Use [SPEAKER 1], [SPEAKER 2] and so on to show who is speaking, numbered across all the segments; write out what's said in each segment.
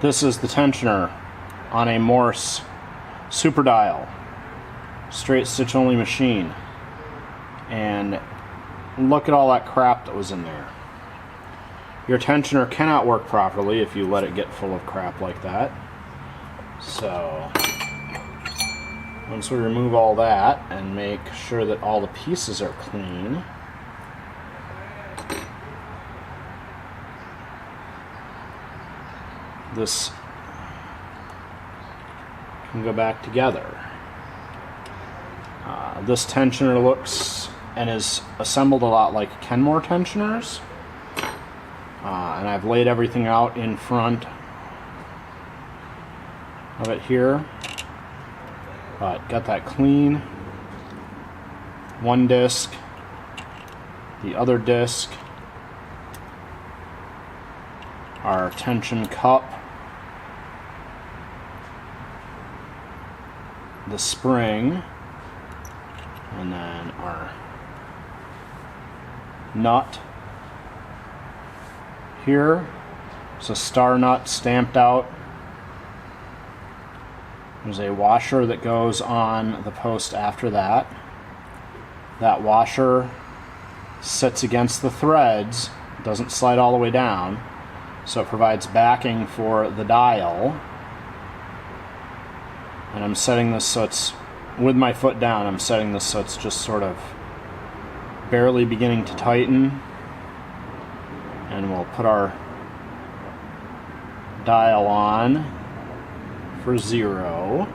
[SPEAKER 1] This is the tensioner on a Morse super dial, straight stitch only machine, and look at all that crap that was in there. Your tensioner cannot work properly if you let it get full of crap like that. So once we remove all that and make sure that all the pieces are clean, this can go back together. This tensioner looks and is assembled a lot like Kenmore tensioners, and I've laid everything out in front of it here, but got that clean. One disc, the other disc, our tension cup, the spring, and then our nut here. It's a star nut stamped out. There's a washer that goes on the post after that. That washer sits against the threads, doesn't slide all the way down, so it provides backing for the dial. And I'm setting this so it's, with my foot down, I'm setting this so it's just sort of barely beginning to tighten. And we'll put our dial on for 0.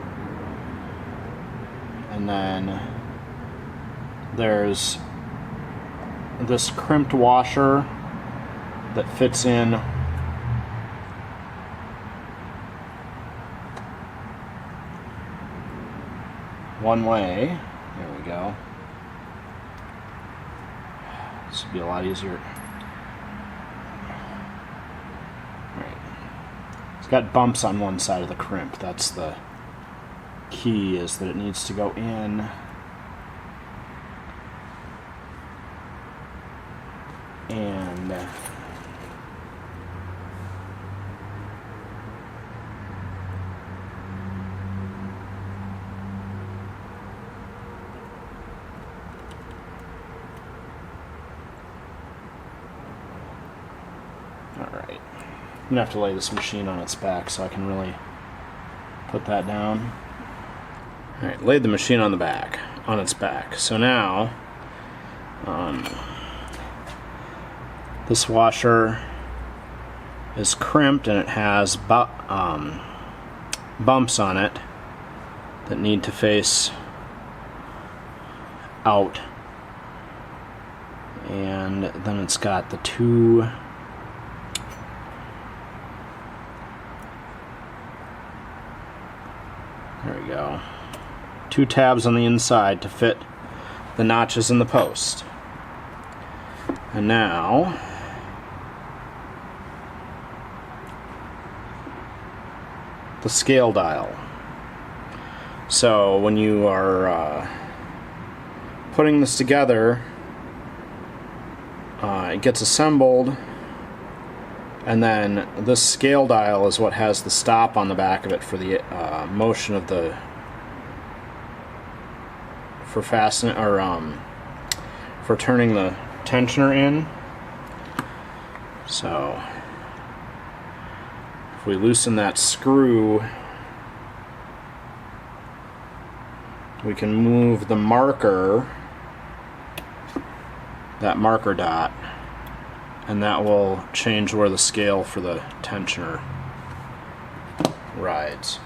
[SPEAKER 1] And then there's this crimped washer that fits in one way. There we go. This would be a lot easier. Right. It's got bumps on one side of the crimp. That's the key, is that it needs to go in and alright. I'm gonna have to lay this machine on its back so I can really put that down. Alright, laid the machine on its back. So now this washer is crimped and it has bumps on it that need to face out, and then it's got the two two tabs on the inside to fit the notches in the post. And now the scale dial. So when you are putting this together, it gets assembled, and then this scale dial is what has the stop on the back of it for the motion of the for turning the tensioner in. So if we loosen that screw, we can move the marker, that marker dot, and that will change where the scale for the tensioner rides.